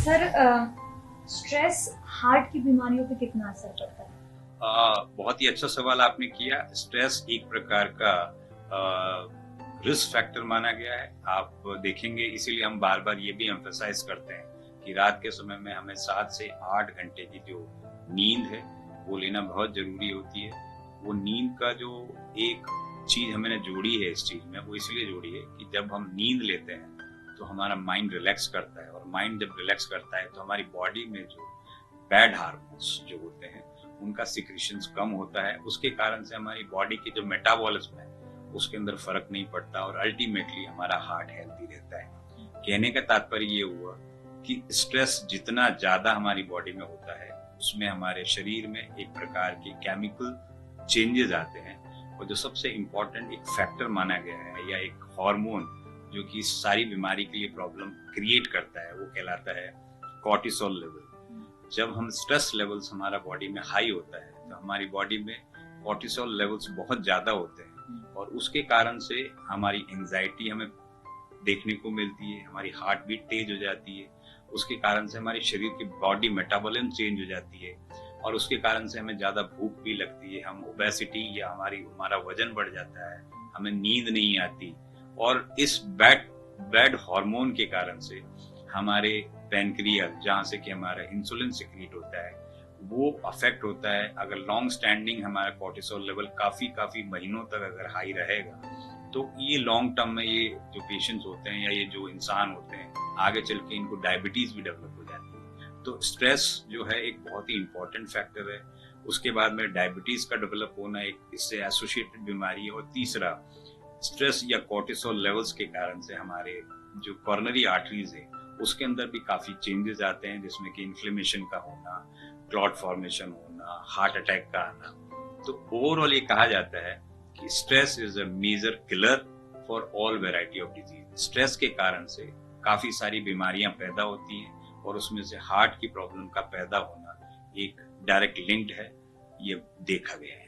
Sir, stress heart की बीमारियों पे कितना असर करता है? बहुत ही अच्छा सवाल आपने किया। स्ट्रेस एक प्रकार का रिस्क फैक्टर माना गया है। आप देखेंगे, इसीलिए हम बार बार ये भी एम्फेसाइज करते हैं कि रात के समय में हमें 7 से 8 घंटे की जो नींद है वो लेना बहुत जरूरी होती है। वो नींद का जो एक चीज हमने जोड़ी है इस चीज में, वो इसलिए जोड़ी है कि जब हम नींद लेते हैं तो हमारा माइंड रिलैक्स करता है, और माइंड जब रिलैक्स करता है तो हमारी बॉडी में जो बैड हार्मोन्स जो होते हैं उनका सिक्रीशंस कम होता है। उसके कारण से हमारी बॉडी की जो मेटाबॉलिज्म है उसके अंदर फर्क नहीं पड़ता, और अल्टीमेटली हमारा हार्ट हेल्थी रहता है। कहने का तात्पर्य ये हुआ कि स्ट्रेस जितना ज्यादा हमारी बॉडी में होता है उसमें हमारे शरीर में एक प्रकार के केमिकल चेंजेस आते हैं, और जो सबसे इम्पोर्टेंट एक फैक्टर माना गया है या एक हार्मोन जो कि सारी बीमारी के लिए प्रॉब्लम क्रिएट करता है, वो कहलाता है कॉर्टिसोल लेवल। जब हम स्ट्रेस लेवल्स हमारा बॉडी में हाई होता है तो हमारी बॉडी में कॉर्टिसोल लेवल्स बहुत ज्यादा होते हैं, और उसके कारण से हमारी एंजाइटी हमें देखने को मिलती है, हमारी हार्ट बीट तेज हो जाती है, उसके कारण से हमारी शरीर की बॉडी मेटाबॉलिज्म चेंज हो जाती है, और उसके कारण से हमें ज्यादा भूख भी लगती है, हम ओबेसिटी या हमारा वजन बढ़ जाता है, हमें नींद नहीं आती। और इस बैड हार्मोन के कारण से हमारे पैनक्रियाज, जहाँ से कि हमारा इंसुलिन सिक्रीट होता है, वो अफेक्ट होता है। अगर लॉन्ग स्टैंडिंग हमारा कॉर्टिसोल लेवल काफी महीनों तक अगर हाई रहेगा तो ये लॉन्ग टर्म में ये जो पेशेंट्स होते हैं या ये जो इंसान होते हैं आगे चल के इनको डायबिटीज भी डेवलप हो जाती है। तो स्ट्रेस जो है एक बहुत ही इंपॉर्टेंट फैक्टर है। उसके बाद में डायबिटीज का डेवलप होना एक इससे एसोसिएटेड बीमारी है। और तीसरा, स्ट्रेस या कॉर्टिसोल लेवल्स के कारण से हमारे जो कॉर्नरी आर्टरीज है उसके अंदर भी काफी चेंजेस आते हैं, जिसमें कि इन्फ्लेमेशन का होना, क्लॉट फॉर्मेशन होना, हार्ट अटैक का आना। तो ओवरऑल ये कहा जाता है कि stress is a major killer for all variety of disease. Stress के कारण से काफी सारी बीमारियां पैदा होती हैं, और उसमें से हार्ट की प्रॉब्लम का पैदा होना एक डायरेक्ट लिंक्ड है, ये देखा गया है।